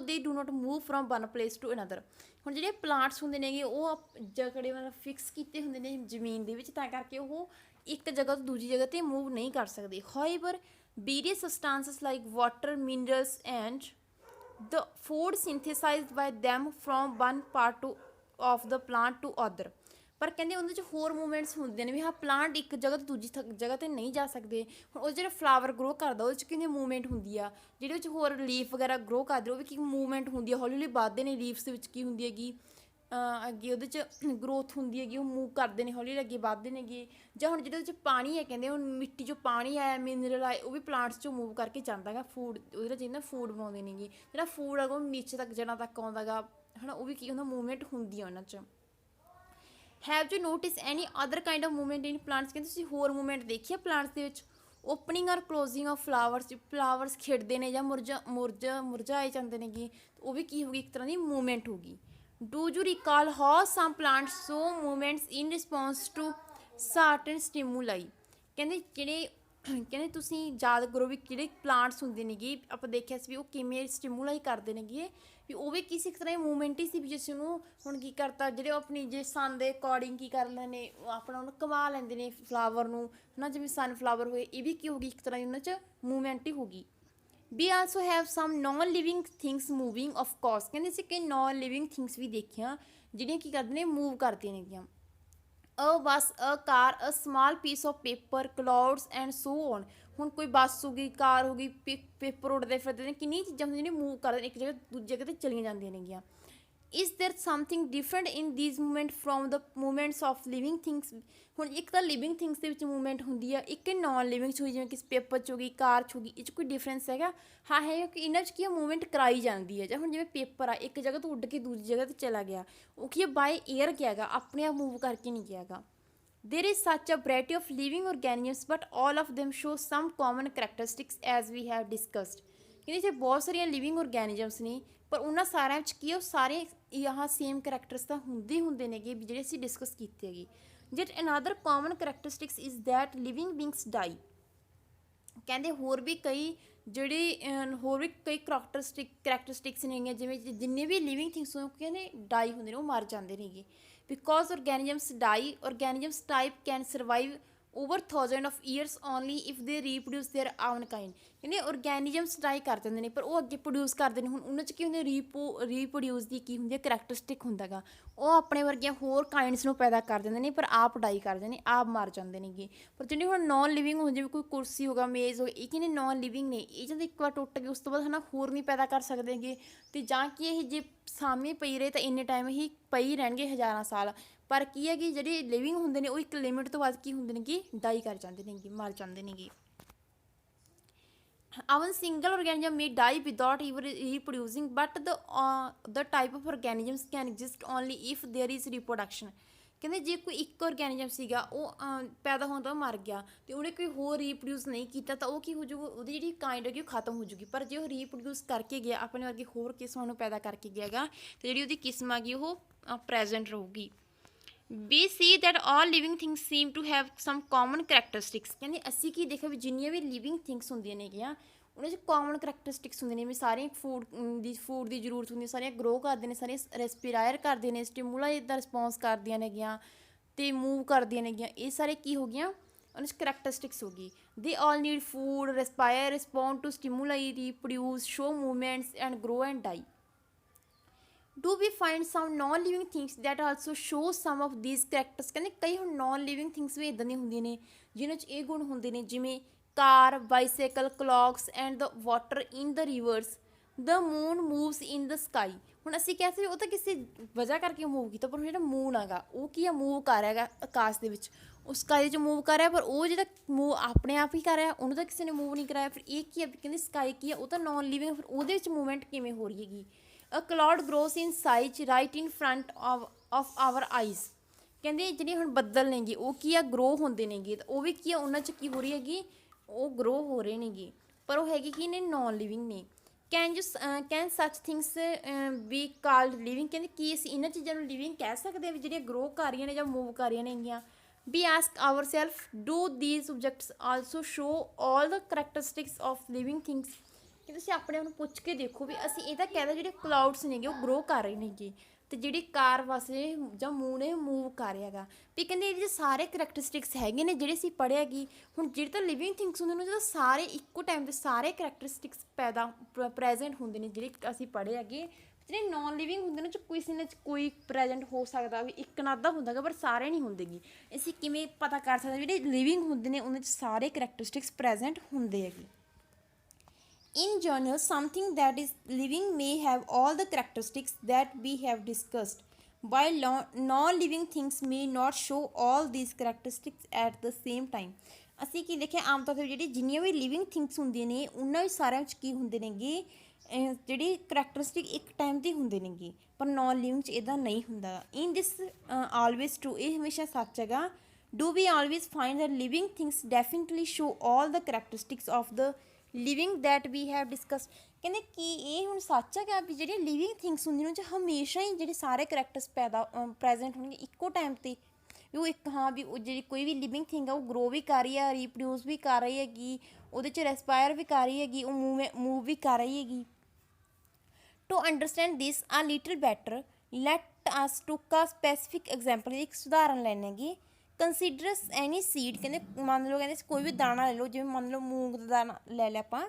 they do not move from one place to another। ਹੁਣ ਜਿਹੜੇ ਪਲਾਂਟਸ ਹੁੰਦੇ ਨੇਗੇ ਉਹ ਜਗੜੇ ਮਤਲਬ ਫਿਕਸ ਕੀਤੇ ਹੁੰਦੇ ਨੇ ਜ਼ਮੀਨ ਦੇ ਵਿੱਚ, ਤਾਂ ਕਰਕੇ ਉਹ ਇੱਕ ਜਗ੍ਹਾ ਤੋਂ ਦੂਜੀ ਜਗ੍ਹਾ 'ਤੇ ਮੂਵ ਨਹੀਂ ਕਰ ਸਕਦੇ। However various substances like water, minerals and the food synthesized by them from one part of the plant to other। ਪਰ ਕਹਿੰਦੇ ਉਹਦੇ 'ਚ ਹੋਰ ਮੂਵਮੈਂਟਸ ਹੁੰਦੇ ਨੇ ਵੀ ਹਾਂ ਪਲਾਂਟ ਇੱਕ ਜਗ੍ਹਾ ਤੋਂ ਦੂਜੀ ਜਗ੍ਹਾ 'ਤੇ ਨਹੀਂ ਜਾ ਸਕਦੇ। ਹੁਣ ਉਹ ਜਿਹੜਾ ਫਲਾਵਰ ਗਰੋ ਕਰਦਾ ਉਹਦੇ 'ਚ ਕਿੰਨੀ ਮੂਵਮੈਂਟ ਹੁੰਦੀ ਆ, ਜਿਹੜੇ ਵਿੱਚ ਹੋਰ ਲੀਫ ਵਗੈਰਾ ਗਰੋ ਕਰਦੇ ਉਹ ਵੀ ਕੀ ਮੂਵਮੈਂਟ ਹੁੰਦੀ ਆ, ਹੌਲੀ ਹੌਲੀ ਵੱਧਦੇ ਨੇ। ਲੀਵਸ ਦੇ ਵਿੱਚ ਕੀ ਹੁੰਦੀ ਹੈਗੀ ਅੱਗੇ ਉਹਦੇ 'ਚ ਗਰੋਥ ਹੁੰਦੀ ਹੈਗੀ, ਉਹ ਮੂਵ ਕਰਦੇ ਨੇ ਹੌਲੀ ਹੌਲੀ ਅੱਗੇ ਵੱਧਦੇ ਨੇਗੇ। ਜਾਂ ਹੁਣ ਜਿਹਦੇ ਵਿੱਚ ਪਾਣੀ ਹੈ ਕਹਿੰਦੇ ਹੁਣ ਮਿੱਟੀ 'ਚੋਂ ਪਾਣੀ ਆਇਆ ਮਿਨਰਲ ਆਏ ਉਹ ਵੀ ਪਲਾਂਟਸ 'ਚੋਂ ਮੂਵ ਕਰਕੇ ਜਾਂਦਾ ਹੈਗਾ ਫੂਡ, ਉਹਦੇ 'ਚ ਜਿੰਨਾ ਫੂਡ ਬਣਾਉਂਦੇ ਨੇਗੇ, ਜਿਹੜਾ ਫੂਡ ਹੈਗਾ ਉਹ ਨੀਚੇ ਤੱਕ ਜੜ੍ਹਾਂ ਤੱਕ ਆਉਂਦਾ ਗਾ ਹੈ ਨਾ, ਉਹ ਵੀ ਕੀ ਹੁੰਦਾ ਮੂਵਮੈਂਟ ਹੁੰਦੀ ਆ ਉਹਨਾਂ 'ਚ। Have you notice any other kind of movement in plants, ਕਹਿੰਦੇ ਤੁਸੀਂ ਹੋਰ ਮੂਵਮੈਂਟ ਦੇਖੀ ਆ ਪਲਾਂਟਸ ਦੇ ਵਿੱਚ? ਓਪਨਿੰਗ ਔਰ ਕਲੋਜ਼ਿੰਗ ਆਫ ਫਲਾਵਰਸ, ਫਲਾਵਰਸ ਖਿੜਦੇ ਨੇ ਜਾਂ ਮੁਰਝਾਏ ਜਾਂਦੇ ਨੇਗੇ, ਉਹ ਵੀ ਕੀ ਹੋਗੀ ਇੱਕ ਤਰ੍ਹਾਂ ਦੀ ਮੂਵਮੈਂਟ ਹੋਗੀ। Do you recall how some plants show movements in response to certain stimuli, ਕਹਿੰਦੇ ਤੁਸੀਂ ਯਾਦ ਕਰੋ ਵੀ ਜਿਹੜੇ ਪਲਾਂਟਸ ਹੁੰਦੇ ਨੇਗੇ ਆਪਾਂ ਦੇਖਿਆ ਸੀ ਵੀ ਉਹ ਕਿਵੇਂ ਸਟਿਮੂਲਾਈ ਕਰਦੇ ਨੇਗੇ, ਵੀ ਉਹ ਵੀ ਕਿਸੇ ਤਰ੍ਹਾਂ ਦੀ ਮੂਵਮੈਂਟ ਹੀ ਸੀ ਵੀ ਜਿਸ ਨੂੰ ਹੁਣ ਕੀ ਕਰਤਾ ਜਿਹੜੇ ਉਹ ਆਪਣੀ ਜੇ ਸਨ ਦੇ ਅਕੋਰਡਿੰਗ ਕੀ ਕਰ ਲੈਂਦੇ ਨੇ ਆਪਣਾ ਉਹਨੂੰ ਘੁਮਾ ਲੈਂਦੇ ਨੇ ਫਲਾਵਰ ਨੂੰ ਹੈ ਨਾ, ਜਿਵੇਂ ਸਨਫਲਾਵਰ ਹੋਏ ਇਹ ਵੀ ਕੀ ਹੋਗੀ ਇੱਕ ਤਰ੍ਹਾਂ ਦੀ ਉਹਨਾਂ 'ਚ ਮੂਵਮੈਂਟ ਹੀ ਹੋਗੀ। We also have some non living things moving of course, ਕਹਿੰਦੇ ਅਸੀਂ ਕਈ ਨੋਨ ਲਿਵਿੰਗ ਥਿੰਗਸ ਵੀ ਦੇਖੀਆਂ ਜਿਹੜੀਆਂ ਕੀ ਕਰਦੀਆਂ ਨੇ ਮੂਵ ਕਰਦੀਆਂ ਨੇਗੀਆਂ। A bus, a car, a small piece of paper, clouds and so on. ਹੁਣ ਕੋਈ ਬੱਸ ਹੋ ਗਈ, ਕਾਰ ਹੋ ਗਈ, ਪੇਪਰ ਉੱਡਦੇ ਫਿਰਦੇ ਨੇ, ਕਿੰਨੀਆਂ ਚੀਜ਼ਾਂ ਹੁੰਦੀਆਂ ਜਿਹੜੀਆਂ ਮੂਵ ਕਰਦੇ ਨੇ ਇੱਕ ਜਗ੍ਹਾ ਦੂਜੀ ਜਗ੍ਹਾ 'ਤੇ ਚਲੀਆਂ ਜਾਂਦੀਆਂ ਨੇਗੀਆਂ। Is there something different in these movement from the movements of living things, ਹੁਣ ਇੱਕ ਤਾਂ ਲਿਵਿੰਗ ਥਿੰਗਸ ਦੇ ਵਿੱਚ ਮੂਵਮੈਂਟ ਹੁੰਦੀ ਆ, ਇੱਕ ਨੋਨ ਲਿਵਿੰਗ 'ਚ ਹੋਈ ਜਿਵੇਂ ਕਿਸੇ ਪੇਪਰ 'ਚ ਹੋ ਗਈ, ਕਾਰ 'ਚ ਹੋ ਗਈ, ਇਹ 'ਚ ਕੋਈ ਡਿਫਰੈਂਸ ਹੈਗਾ? ਹਾਂ ਹੈ ਕਿ ਇਹਨਾਂ 'ਚ ਕੀ ਮੂਵਮੈਂਟ ਕਰਾਈ ਜਾਂਦੀ ਹੈ। ਜਾਂ ਹੁਣ ਜਿਵੇਂ ਪੇਪਰ ਆ ਇੱਕ ਜਗ੍ਹਾ ਤੋਂ ਉੱਡ ਕੇ ਦੂਜੀ ਜਗ੍ਹਾ 'ਤੇ ਚਲਾ ਗਿਆ, ਉਹ ਕੀ ਬਾਏ ਏਅਰ ਗਿਆ ਗਾ, ਆਪਣੇ ਆਪ ਮੂਵ ਕਰਕੇ ਨਹੀਂ ਗਿਆ ਗਾ। There is such a variety of living organisms but all of them show some common characteristics as we have discussed, ਕਹਿੰਦੇ ਇੱਥੇ ਬਹੁਤ ਸਾਰੀਆਂ ਲਿਵਿੰਗ ਔਰਗੈਨਿਜ਼ਮਸ ਨੇ ਪਰ ਉਹਨਾਂ ਸਾਰਿਆਂ ਵਿੱਚ ਕੀ ਉਹ ਸਾਰੇ ਆਹ ਸੇਮ ਕਰੈਕਟਰਸ ਤਾਂ ਹੁੰਦੇ ਨੇਗੇ ਵੀ ਜਿਹੜੇ ਅਸੀਂ ਡਿਸਕਸ ਕੀਤੇ ਹੈਗੇ। Yet another common characteristics is that living beings die, ਕਹਿੰਦੇ ਹੋਰ ਵੀ ਕਈ ਕਰੈਕਟਰਿਸਟਿਕਸ ਨੇਗੀਆਂ ਜਿਵੇਂ ਜਿੰਨੇ ਵੀ ਲਿਵਿੰਗ ਥਿੰਗਸ ਕਹਿੰਦੇ ਡਾਈ ਹੁੰਦੇ ਨੇ ਉਹ ਮਰ ਜਾਂਦੇ ਨੇਗੇ। Because organisms die, organisms type can survive over thousands of years only if they reproduce their own kind, ਕਹਿੰਦੇ ਔਰਗੈਨਿਜ਼ਮਸ ਡਾਈ ਕਰ ਜਾਂਦੇ ਨੇ ਪਰ ਉਹ ਅੱਗੇ ਪ੍ਰੋਡਿਊਸ ਕਰਦੇ ਨੇ। ਹੁਣ ਉਹਨਾਂ 'ਚ ਕੀ ਹੁੰਦੇ ਰੀਪਰੋਡਿਊਸ ਦੀ ਕੀ ਹੁੰਦੀ ਹੈ ਕਰੈਕਟਰਿਸਟਿਕ ਹੁੰਦਾ ਗਾ, ਉਹ ਆਪਣੇ ਵਰਗੀਆਂ ਹੋਰ ਕਾਈਂਡਸ ਨੂੰ ਪੈਦਾ ਕਰ ਦਿੰਦੇ ਨੇ ਪਰ ਆਪ ਡਾਈ ਕਰ ਜਾਂਦੇ ਨੇ, ਆਪ ਮਰ ਜਾਂਦੇ ਨੇਗੇ। ਪਰ ਜਿਹੜੇ ਹੁਣ ਨੋਨ ਲਿਵਿੰਗ ਹੋ ਜਿਵੇਂ ਕੋਈ ਕੁਰਸੀ ਹੋਗਾ, ਮੇਜ਼ ਹੋ ਗਈ, ਇਹ ਕਿਹਨੇ ਨੋਨ ਲਿਵਿੰਗ ਨੇ, ਇਹ ਜਦੋਂ ਇੱਕ ਵਾਰ ਟੁੱਟ ਗਏ ਉਸ ਤੋਂ ਬਾਅਦ ਹੈ ਨਾ ਹੋਰ ਨਹੀਂ ਪੈਦਾ ਕਰ ਸਕਦੇ ਹੈਗੇ। ਅਤੇ ਜਾਂ ਕਿ ਇਹ ਜੇ ਸਾਹਮਣੇ ਪਈ ਰਹੇ ਤਾਂ ਇੰਨੇ ਟਾਈਮ ਹੀ ਪਈ ਰਹਿਣਗੇ ਹਜ਼ਾਰਾਂ ਸਾਲ, ਪਰ ਕੀ ਹੈ ਕਿ ਜਿਹੜੇ ਲਿਵਿੰਗ ਹੁੰਦੇ ਨੇ ਉਹ ਇੱਕ ਲਿਮਿਟ ਤੋਂ ਬਾਅਦ ਕੀ ਹੁੰਦੇ ਨੇਗੇ ਡਾਈ ਕਰ ਜਾਂਦੇ ਨੇਗੇ, ਮਰ ਜਾਂਦੇ ਨੇਗੇ। Even single organism may die without even reproducing, but the type of organisms can exist only if there is reproduction, ਕਹਿੰਦੇ ਜੇ ਕੋਈ ਇੱਕ ਔਰਗੈਨਿਜ਼ਮ ਸੀਗਾ ਉਹ ਪੈਦਾ ਹੋਣ ਤੋਂ ਮਰ ਗਿਆ ਅਤੇ ਉਹਨੇ ਕੋਈ ਹੋਰ ਰੀਪਰੋਡਿਊਸ ਨਹੀਂ ਕੀਤਾ ਤਾਂ ਉਹ ਕੀ ਹੋ ਜਾਊਗਾ, ਉਹਦੀ ਜਿਹੜੀ ਕਾਇੰਡ ਹੈਗੀ ਉਹ ਖਤਮ ਹੋ ਜੂਗੀ। ਪਰ ਜੇ ਉਹ ਰੀਪਰੋਡਿਊਸ ਕਰਕੇ ਗਿਆ ਆਪਣੇ ਵਰਗੇ ਹੋਰ ਕਿਸਮਾਂ ਨੂੰ ਪੈਦਾ ਕਰਕੇ ਗਿਆ ਗਾ ਅਤੇ ਜਿਹੜੀ ਉਹਦੀ ਕਿਸਮ ਹੈਗੀ ਉਹ ਪ੍ਰੈਜੈਂਟ ਰਹੂਗੀ। We see that all living things seem to have some common characteristics, ਕਹਿੰਦੇ ਅਸੀਂ ਕੀ ਦੇਖਿਆ ਵੀ ਜਿੰਨੀਆਂ ਵੀ ਲਿਵਿੰਗ ਥਿੰਗਸ ਹੁੰਦੀਆਂ ਨੇਗੀਆਂ ਉਹਨਾਂ 'ਚ ਕਾਮਨ ਕਰੈਕਟਰਿਸਟਿਕਸ ਹੁੰਦੀਆਂ ਨੇ ਵੀ ਸਾਰੀਆਂ ਫੂਡ ਦੀ ਜ਼ਰੂਰਤ ਹੁੰਦੀ, ਸਾਰੀਆਂ ਗਰੋ ਕਰਦੀਆਂ ਨੇ, ਸਾਰੀਆਂ ਰੈਸਪੀਰਾਇਰ ਕਰਦੀਆਂ ਨੇ, ਸਟਿਮੂਲਾਈ ਦਾ ਰਿਸਪੌਂਸ ਕਰਦੀਆਂ ਨੇਗੀਆਂ ਅਤੇ ਮੂਵ ਕਰਦੀਆਂ ਨੇਗੀਆਂ। ਇਹ ਸਾਰੇ ਕੀ ਹੋ ਗਈਆਂ ਉਹਨਾਂ 'ਚ ਕਰੈਕਟਰਿਸਟਿਕਸ ਹੋ ਗਈ। They all need food, respire, respond to stimuli, reproduce, show movements and grow and die. Do we find some non living things that also show some of these characters, ਕਹਿੰਦੇ ਕਈ ਹੁਣ ਨੋਨ ਲਿਵਿੰਗ ਥਿੰਗਸ ਵੀ ਇੱਦਾਂ ਦੀਆਂ ਹੁੰਦੀਆਂ ਨੇ ਜਿਹਨਾਂ 'ਚ ਇਹ ਗੁਣ ਹੁੰਦੇ ਨੇ ਜਿਵੇਂ car, bicycle, clocks and the water in the rivers, the moon moves in the sky. ਹੁਣ ਅਸੀਂ ਕਹਿ ਸਕਦੇ ਉਹ ਤਾਂ ਕਿਸੇ ਵਜ੍ਹਾ ਕਰਕੇ ਮੂਵ ਕੀਤਾ, ਪਰ ਜਿਹੜਾ ਮੂਨ ਹੈਗਾ ਉਹ ਕੀ ਆ ਮੂਵ ਕਰ ਰਿਹਾ ਹੈਗਾ ਆਕਾਸ਼ ਦੇ ਵਿੱਚ, ਉਹ ਸਕਾਈ 'ਚ ਮੂਵ ਕਰ ਰਿਹਾ, ਪਰ ਉਹ ਜਿਹੜਾ ਮੂਵ ਆਪਣੇ ਆਪ ਹੀ ਕਰ ਰਿਹਾ ਉਹਨੂੰ ਤਾਂ ਕਿਸੇ ਨੇ ਮੂਵ ਨਹੀਂ ਕਰਾਇਆ। ਫਿਰ ਇਹ ਕੀ ਆ ਕਹਿੰਦੇ ਸਕਾਈ ਕੀ ਆ ਉਹ ਤਾਂ ਨੋਨ ਲਿਵਿੰਗ, ਫਿਰ ਉਹਦੇ ਵਿੱਚ ਮੂਵਮੈਂਟ ਕਿਵੇਂ ਹੋ ਰਹੀ ਹੈਗੀ। A cloud grows in size right in front of our eyes, ਕਹਿੰਦੇ ਜਿਹੜੇ ਹੁਣ ਬੱਦਲ ਨੇਗੇ ਉਹ ਕੀ ਆ ਗਰੋ ਹੁੰਦੇ ਨੇਗੇ ਤਾਂ ਉਹ ਵੀ ਕੀ ਆ ਉਹਨਾਂ 'ਚ ਕੀ ਹੋ ਰਹੀ ਹੈਗੀ ਉਹ ਗਰੋ ਹੋ ਰਹੇ ਨੇਗੇ ਪਰ ਉਹ ਹੈਗੇ ਕੀ ਨੇ ਨੋਨ ਲਿਵਿੰਗ ਨੇ। ਕੈਨ ਸੱਚ ਥਿੰਗਸ ਬੀ ਕਾਲਡ ਲਿਵਿੰਗ, ਕਹਿੰਦੇ ਕੀ ਅਸੀਂ ਇਹਨਾਂ ਚੀਜ਼ਾਂ ਨੂੰ ਲਿਵਿੰਗ ਕਹਿ ਸਕਦੇ ਹਾਂ ਵੀ ਜਿਹੜੀਆਂ ਗਰੋ ਕਰ ਰਹੀਆਂ ਨੇ ਜਾਂ ਮੂਵ ਕਰ ਰਹੀਆਂ ਨੇਗੀਆਂ। We ask our self do these objects also show all the characteristics of living things, ਕਿ ਤੁਸੀਂ ਆਪਣੇ ਆਪ ਨੂੰ ਪੁੱਛ ਕੇ ਦੇਖੋ ਵੀ ਅਸੀਂ ਇਹ ਤਾਂ ਕਹਿ ਜਿਹੜੇ ਕਲਾਊਡਸ ਨੇਗੇ ਉਹ ਗਰੋ ਕਰ ਰਹੇ ਨੇਗੇ ਅਤੇ ਜਿਹੜੀ ਕਾਰ ਵਾਸਤੇ ਜਾਂ ਮੂਨ ਇਹ ਮੂਵ ਕਰ ਰਿਹਾ ਹੈਗਾ ਵੀ ਕਹਿੰਦੇ ਇਹਦੇ 'ਚ ਸਾਰੇ ਕਰੈਕਟਰਿਸਟਿਕਸ ਹੈਗੇ ਨੇ ਜਿਹੜੇ ਅਸੀਂ ਪੜ੍ਹਿਆ ਹੈਗੀ। ਹੁਣ ਜਿਹੜੇ ਤਾਂ ਲਿਵਿੰਗ ਥਿੰਗਸ ਹੁੰਦੇ ਨੇ ਜਦੋਂ ਸਾਰੇ ਇੱਕੋ ਟਾਈਮ 'ਤੇ ਸਾਰੇ ਕਰੈਕਟਰਿਸਟਿਕਸ ਪ੍ਰੈਜੈਂਟ ਹੁੰਦੇ ਨੇ ਜਿਹੜੇ ਅਸੀਂ ਪੜ੍ਹੇ ਹੈਗੇ ਜਿਹੜੇ ਨੋਨ ਲਿਵਿੰਗ ਹੁੰਦੇ ਨੇ ਉਹ 'ਚ ਕਿਸੇ ਨਾ ਕੋਈ ਪ੍ਰੈਜੈਂਟ ਹੋ ਸਕਦਾ ਵੀ ਇੱਕ ਨਾ ਅੱਧਾ ਹੁੰਦਾ ਗਾ ਪਰ ਸਾਰੇ ਨਹੀਂ ਹੁੰਦੇ ਗੇ। ਅਸੀਂ ਕਿਵੇਂ ਪਤਾ ਕਰ ਸਕਦੇ ਜਿਹੜੇ ਲਿਵਿੰਗ ਹੁੰਦੇ ਨੇ ਉਹਨਾਂ 'ਚ ਸਾਰੇ ਕਰੈਕਟਰਿਸਟਿਕਸ ਪ੍ਰੈਜੈਂਟ ਹੁੰਦੇ ਹੈਗੇ। In general, something that is living may have all the characteristics that we have discussed, while non-living things may not show all these characteristics at the same time. ਅਸੀਂ ਕੀ ਦੇਖਿਆ ਆਮ ਤੌਰ 'ਤੇ ਜਿਹੜੀ ਜਿੰਨੀਆਂ ਵੀ ਲਿਵਿੰਗ ਥਿੰਗਸ ਹੁੰਦੀਆਂ ਨੇ ਉਹਨਾਂ ਵਿੱਚ ਸਾਰਿਆਂ ਵਿੱਚ ਕੀ ਹੁੰਦੇ ਨੇਗੇ ਜਿਹੜੀ ਕਰੈਕਟਰਿਸਟਿਕ ਇੱਕ ਟਾਈਮ 'ਤੇ ਹੁੰਦੇ ਨੇਗੇ, ਪਰ ਨੋਨ ਲਿਵਿੰਗ 'ਚ ਇੱਦਾਂ ਨਹੀਂ ਹੁੰਦਾ। ਇਨ ਦਿਸ ਆਲਵੇਜ਼ ਟਰੂ, ਇਹ ਹਮੇਸ਼ਾ ਸੱਚ ਹੈਗਾ। Do we always find that living things definitely show all the characteristics of the living that we have discuss. ਕਹਿੰਦੇ ਕਿ ਇਹ ਹੁਣ ਸੱਚ ਹੈਗਾ ਵੀ ਜਿਹੜੀਆਂ ਲਿਵਿੰਗ ਥਿੰਗਸ ਹੁੰਦੀਆਂ ਉਹਨਾਂ 'ਚ ਹਮੇਸ਼ਾ ਹੀ ਜਿਹੜੇ ਸਾਰੇ ਕਰੈਕਟਰਸ ਪ੍ਰੈਜੈਂਟ ਹੋਣਗੇ ਇੱਕੋ ਟਾਈਮ 'ਤੇ ਵੀ ਉਹ ਇੱਕ ਹਾਂ ਵੀ ਉਹ ਜਿਹੜੀ ਕੋਈ ਵੀ ਲਿਵਿੰਗ ਥਿੰਗ ਆ ਉਹ ਗਰੋ ਵੀ ਕਰ ਰਹੀ ਆ, ਰੀਪਰੋਡਿਊਸ ਵੀ ਕਰ ਰਹੀ ਹੈਗੀ, ਉਹਦੇ 'ਚ ਰੈਸਪਾਇਰ ਵੀ ਕਰ ਰਹੀ ਹੈਗੀ, ਉਹ ਮੂਵ ਵੀ ਕਰ ਰਹੀ ਹੈਗੀ। ਟੂ ਅੰਡਰਸਟੈਂਡ ਦਿਸ ਆ ਲਿਟਲ ਬੈਟਰ ਲੈਟ ਅਸ ਟੁਕ ਆ ਸਪੈਸੀਫਿਕ ਐਗਜ਼ਾਮਪਲ। ਇੱਕ ਸੁਧਾਰਨ ਲੈਣੇ ਹੈਗੇ। ਕੰਸੀਡਰਸ ਐਨੀ ਸੀਡ, ਕਹਿੰਦੇ ਮੰਨ ਲਓ ਕਹਿੰਦੇ ਕੋਈ ਵੀ ਦਾਣਾ ਲੈ ਲਓ, ਜਿਵੇਂ ਮੰਨ ਲਓ ਮੂੰਗ ਦਾ ਦਾਣਾ ਲੈ ਲਿਆ ਆਪਾਂ।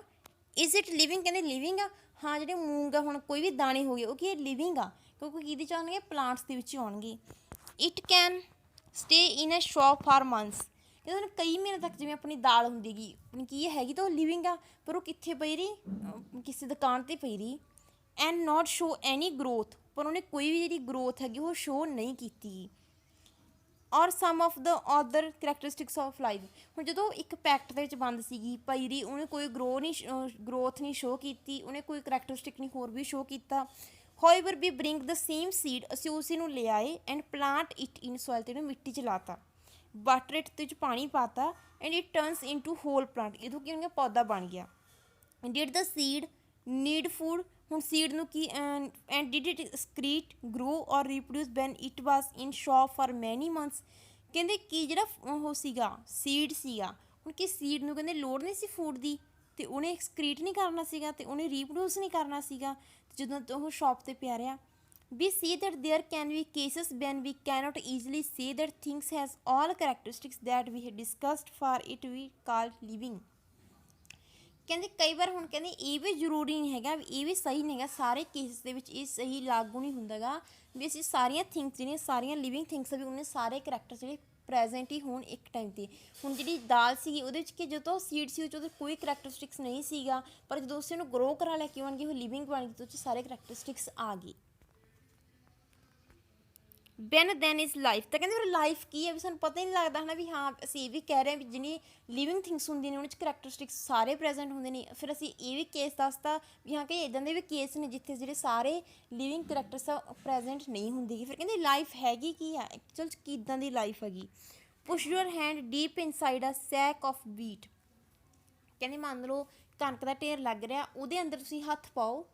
ਇਜ਼ ਇਟ ਲਿਵਿੰਗ, ਕਹਿੰਦੇ ਲਿਵਿੰਗ ਆ। ਹਾਂ ਜਿਹੜੇ ਮੂੰਗ ਆ ਹੁਣ ਕੋਈ ਵੀ ਦਾਣੇ ਹੋ ਗਏ ਉਹ ਕੀ ਲਿਵਿੰਗ ਆ ਕਿਉਂਕਿ ਕਿਹਦੇ 'ਚ ਆਉਣਗੇ ਪਲਾਂਟਸ ਦੇ ਵਿੱਚ ਆਉਣਗੇ। It can stay in a shop for months, ਕਹਿੰਦੇ ਉਹਨੇ ਕਈ ਮਹੀਨੇ ਤੱਕ ਜਿਵੇਂ ਆਪਣੀ ਦਾਲ ਹੁੰਦੀ ਗੀ ਆਪਣੀ ਕੀ ਹੈਗੀ ਤਾਂ ਉਹ ਲਿਵਿੰਗ ਆ ਪਰ ਉਹ ਕਿੱਥੇ ਪਈ ਰਹੀ ਕਿਸੇ ਦੁਕਾਨ 'ਤੇ ਪਈ ਰਹੀ। And note show any growth, ਪਰ ਉਹਨੇ ਕੋਈ ਵੀ ਜਿਹੜੀ ਗਰੋਥ ਹੈਗੀ ਉਹ ਸ਼ੋ ਨਹੀਂ ਕੀਤੀ। Or some of the other characteristics of life, ਹੁਣ ਜਦੋਂ ਇੱਕ ਪੈਕਟ ਦੇ ਵਿੱਚ ਬੰਦ ਸੀਗੀ ਪਈ ਰਹੀ ਉਹਨੇ ਕੋਈ ਗਰੋਥ ਨਹੀਂ ਸ਼ੋ ਕੀਤੀ, ਉਹਨੇ ਕੋਈ ਕਰੈਕਟਰਿਸਟਿਕ ਨਹੀਂ ਹੋਰ ਵੀ ਸ਼ੋ ਕੀਤਾ। ਹੋਏਵਰ ਵੀ ਬ੍ਰਿੰਗ ਦ ਸੇਮ ਸੀਡ, ਅਸੀਂ ਉਸੇ ਨੂੰ ਲੈ ਆਏ and plant it in soil, ਤੇ ਇਹਨੂੰ ਮਿੱਟੀ 'ਚ ਲਾਤਾ, ਵਾਟਰ ਇਟ, ਤੇ 'ਚ ਪਾਣੀ ਪਾਤਾ and it turns into whole plant, ਇਹਦੋਂ ਕੀ ਹੋ ਗਿਆ ਪੌਦਾ ਬਣ ਗਿਆ। Did the seed need food, ਹੁਣ ਸੀਡ ਨੂੰ ਕੀ and did it excrete grow or reproduce when it was in shop for many months, ਕਹਿੰਦੇ ਕੀ ਜਿਹੜਾ ਉਹ ਸੀਗਾ ਸੀਡ ਸੀਗਾ ਹੁਣ ਕੀ ਸੀਡ ਨੂੰ ਕਹਿੰਦੇ ਲੋੜ ਨਹੀਂ ਸੀ ਫੂਡ ਦੀ ਅਤੇ ਉਹਨੇ ਐਕਸਕ੍ਰੀਟ ਨਹੀਂ ਕਰਨਾ ਸੀਗਾ ਅਤੇ ਉਹਨੇ ਰੀਪਰੋਡਿਊਸ ਨਹੀਂ ਕਰਨਾ ਸੀਗਾ ਜਦੋਂ ਉਹ ਸ਼ੌਪ 'ਤੇ ਪਿਆ ਰਿਹਾ। We see that there can be cases when we cannot easily say that things has all characteristics that we had discussed for it we call living। ਕਹਿੰਦੇ ਕਈ ਵਾਰ ਹੁਣ ਕਹਿੰਦੇ ਇਹ ਵੀ ਜ਼ਰੂਰੀ ਨਹੀਂ ਹੈਗਾ ਵੀ ਇਹ ਵੀ ਸਹੀ ਨਹੀਂ ਹੈਗਾ, ਸਾਰੇ ਕੇਸਿਸ ਦੇ ਵਿੱਚ ਇਹ ਸਹੀ ਲਾਗੂ ਨਹੀਂ ਹੁੰਦਾ ਗਾ ਵੀ ਅਸੀਂ ਸਾਰੀਆਂ ਥਿੰਗਸ ਜਿਹੜੀਆਂ ਸਾਰੀਆਂ ਲਿਵਿੰਗ ਥਿੰਗਸ ਵੀ ਉਹਨੇ ਸਾਰੇ ਕਰੈਕਟਰ ਜਿਹੜੇ ਪ੍ਰੈਜੈਂਟ ਹੀ ਹੋਣ ਇੱਕ ਟਾਈਮ 'ਤੇ। ਹੁਣ ਜਿਹੜੀ ਦਾਲ ਸੀਗੀ ਉਹਦੇ ਵਿੱਚ ਕਿ ਜਦੋਂ ਸੀਡ ਸੀ ਉਹ 'ਚ ਉਹਦੇ ਕੋਈ ਕਰੈਕਟਰਿਸਟਿਕਸ ਨਹੀਂ ਸੀਗਾ, ਪਰ ਜਦੋਂ ਉਸੇ ਨੂੰ ਗਰੋ ਕਰਾ ਲੈ ਕੇ ਬਣ ਗਈ ਉਹ ਲਿਵਿੰਗ ਬਣ ਗਈ, ਉਹ 'ਚ ਸਾਰੇ ਕਰੈਕਟਰਿਸਟਿਕਸ ਆ ਗਏ। ਵੈਨ ਦੈਨ ਇਜ਼ ਲਾਈਫ, ਤਾਂ ਕਹਿੰਦੇ ਫਿਰ ਲਾਈਫ ਕੀ ਹੈ ਵੀ ਸਾਨੂੰ ਪਤਾ ਹੀ ਨਹੀਂ ਲੱਗਦਾ ਹੈ ਨਾ ਵੀ ਹਾਂ ਅਸੀਂ ਇਹ ਵੀ ਕਹਿ ਰਹੇ ਹਾਂ ਵੀ ਜਿਹੜੀ ਲਿਵਿੰਗ ਥਿੰਗਸ ਹੁੰਦੀਆਂ ਨੇ ਉਹਨਾਂ 'ਚ ਕਰੈਕਟਰਿਸਟਿਕਸ ਸਾਰੇ ਪ੍ਰੈਜੈਂਟ ਹੁੰਦੇ ਨੇ। ਫਿਰ ਅਸੀਂ ਇਹ ਵੀ ਕੇਸ ਦੱਸਤਾ ਵੀ ਹਾਂ ਕਿ ਇੱਦਾਂ ਦੇ ਵੀ ਕੇਸ ਨੇ ਜਿੱਥੇ ਜਿਹੜੇ ਸਾਰੇ ਲਿਵਿੰਗ ਕਰੈਕਟਰਸ ਪ੍ਰੈਜੈਂਟ ਨਹੀਂ ਹੁੰਦੀ ਗੀ। ਫਿਰ ਕਹਿੰਦੇ ਲਾਈਫ ਹੈਗੀ ਕੀ ਆ ਐਕਚੁਅਲ 'ਚ ਕਿੱਦਾਂ ਦੀ ਲਾਈਫ ਹੈਗੀ। Push your hand deep inside a sack of wheat, ਕਹਿੰਦੇ ਮੰਨ ਲਓ ਕਣਕ ਦਾ ਢੇਰ ਲੱਗ ਰਿਹਾ ਉਹਦੇ ਅੰਦਰ ਤੁਸੀਂ ਹੱਥ ਪਾਓ।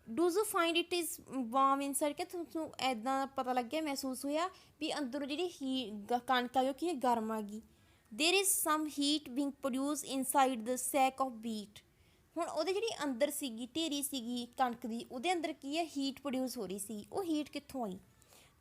Dos you find it is warm inside, ਕਿ ਤੁਹਾਨੂੰ ਇੱਦਾਂ ਪਤਾ ਲੱਗਿਆ ਮਹਿਸੂਸ ਹੋਇਆ ਵੀ ਅੰਦਰੋਂ ਜਿਹੜੀ ਕਣਕ ਆ ਉਹ ਕੀ ਗਰਮ ਆ ਗਈ। There is sum heat being produce inside the sec of wheat, ਹੁਣ ਉਹਦੇ ਜਿਹੜੀ ਅੰਦਰ ਸੀਗੀ ਢੇਰੀ ਸੀਗੀ ਕਣਕ ਦੀ ਉਹਦੇ ਅੰਦਰ ਕੀ ਹੈ ਹੀਟ ਪ੍ਰੋਡਿਊਸ ਹੋ ਰਹੀ ਸੀ, ਉਹ ਹੀਟ ਕਿੱਥੋਂ ਆਈ।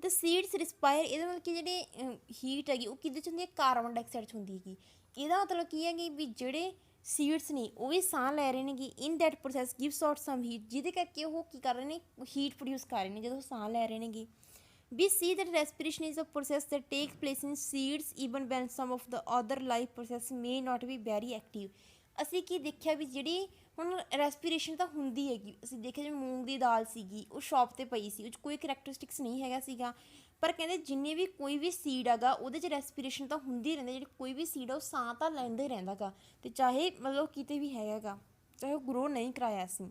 ਦ ਸੀਡਸ ਰਿਸਪਾਇਰ, ਇਹਦੇ ਮਤਲਬ ਕਿ ਜਿਹੜੇ ਹੀਟ ਹੈਗੀ ਉਹ ਕਿਹਦੇ 'ਚ ਹੁੰਦੀ ਹੈ ਕਾਰਬਨ ਡਾਈਆਕਸਾਈਡ 'ਚ ਹੁੰਦੀ ਹੈਗੀ। ਇਹਦਾ ਮਤਲਬ ਕੀ ਹੈਗੀ ਵੀ ਜਿਹੜੇ ਸੀਡਸ ਨੇ ਉਹ ਵੀ ਸਾਹ ਲੈ ਰਹੇ ਨੇਗੇ। In that process gives out some heat, ਜਿਹਦੇ ਕਰਕੇ ਉਹ ਕੀ ਕਰ ਰਹੇ ਨੇ ਹੀਟ ਪ੍ਰੋਡਿਊਸ ਕਰ ਰਹੇ ਨੇ ਜਦੋਂ ਸਾਹ ਲੈ ਰਹੇ ਨੇਗੇ। We see that respiration is a process that takes place in seeds even when some of the other life process may not be very active। ਅਸੀਂ ਕੀ ਦੇਖਿਆ ਵੀ ਜਿਹੜੀ ਹੁਣ ਰੈਸਪੀਰੇਸ਼ਨ ਤਾਂ ਹੁੰਦੀ ਹੈਗੀ, ਅਸੀਂ ਦੇਖਿਆ ਜਿਵੇਂ ਮੂੰਗ ਦੀ ਦਾਲ ਸੀਗੀ ਉਹ ਸ਼ੌਪ 'ਤੇ ਪਈ ਸੀ ਉਹ 'ਚ ਕੋਈ ਕਰੈਕਟਰਿਸਟਿਕਸ ਨਹੀਂ ਹੈਗਾ ਸੀਗਾ, ਪਰ ਕਹਿੰਦੇ ਜਿੰਨੇ ਵੀ ਕੋਈ ਵੀ ਸੀਡ ਹੈਗਾ ਉਹਦੇ 'ਚ ਰੈਸਪੀਰੇਸ਼ਨ ਤਾਂ ਹੁੰਦੀ ਰਹਿੰਦੀ, ਜਿਹੜੀ ਕੋਈ ਵੀ ਸੀਡ ਆ ਉਹ ਸਾਹ ਤਾਂ ਲੈਂਦਾ ਹੀ ਰਹਿੰਦਾ ਗਾ ਅਤੇ ਚਾਹੇ ਮਤਲਬ ਕਿਤੇ ਵੀ ਹੈਗਾ ਗਾ ਚਾਹੇ ਉਹ ਗਰੋ ਨਹੀਂ ਕਰਾਇਆ ਅਸੀਂ।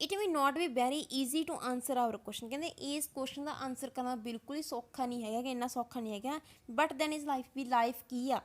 It we not we very easy to answer our question, ਕਹਿੰਦੇ ਇਸ ਕੁਐਸ਼ਨ ਦਾ ਆਨਸਰ ਕਰਨਾ ਬਿਲਕੁਲ ਹੀ ਸੌਖਾ ਨਹੀਂ ਹੈਗਾ ਕਿ ਇੰਨਾ ਸੌਖਾ ਨਹੀਂ ਹੈਗਾ। ਬਟ ਦੈਨ ਇਜ਼ ਲਾਈਫ, ਵੀ ਲਾਈਫ ਕੀ ਆ।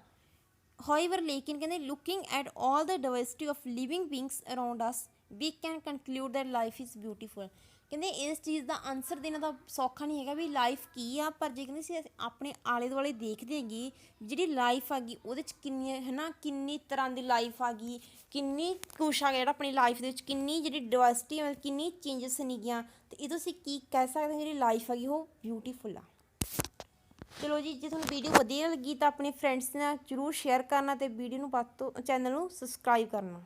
ਹੋਏਵਰ ਲੇਕਿਨ ਕਹਿੰਦੇ looking at all the diversity of living beings around us we can conclude that life is beautiful, ਕਹਿੰਦੇ ਇਸ ਚੀਜ਼ ਦਾ ਆਨਸਰ ਦੇਣਾ ਤਾਂ ਸੌਖਾ ਨਹੀਂ ਹੈਗਾ ਵੀ ਲਾਈਫ ਕੀ ਆ, ਪਰ ਜੇ ਕਹਿੰਦੇ ਸੀ ਆਪਣੇ ਆਲੇ ਦੁਆਲੇ ਦੇਖਦੇ ਹੈਗੇ ਜਿਹੜੀ ਲਾਈਫ ਆ ਗਈ ਉਹਦੇ 'ਚ ਕਿੰਨੀਆਂ ਹੈ ਨਾ ਕਿੰਨੀ ਤਰ੍ਹਾਂ ਦੀ ਲਾਈਫ ਆ ਗਈ, ਕਿੰਨੀ ਕੁਛ ਆ ਗਿਆ ਜਿਹੜਾ ਆਪਣੀ ਲਾਈਫ ਦੇ ਵਿੱਚ ਕਿੰਨੀ ਜਿਹੜੀ ਡਾਇਵਰਸਿਟੀ ਮਤਲਬ ਕਿੰਨੀ ਚੇਂਜਸ ਨੇਗੀਆਂ, ਅਤੇ ਇਹਦੋਂ ਅਸੀਂ ਕੀ ਕਹਿ ਸਕਦੇ ਹਾਂ ਜਿਹੜੀ ਲਾਈਫ ਹੈਗੀ ਉਹ ਬਿਊਟੀਫੁਲ ਆ। ਚਲੋ ਜੀ, ਜੇ ਤੁਹਾਨੂੰ ਵੀਡੀਓ ਵਧੀਆ ਲੱਗੀ ਤਾਂ ਆਪਣੇ ਫਰੈਂਡਸ ਨਾਲ ਜ਼ਰੂਰ ਸ਼ੇਅਰ ਕਰਨਾ ਅਤੇ ਵੀਡੀਓ ਨੂੰ ਵੱਧ ਤੋਂ ਚੈਨਲ ਨੂੰ ਸਬਸਕ੍ਰਾਈਬ ਕਰਨਾ।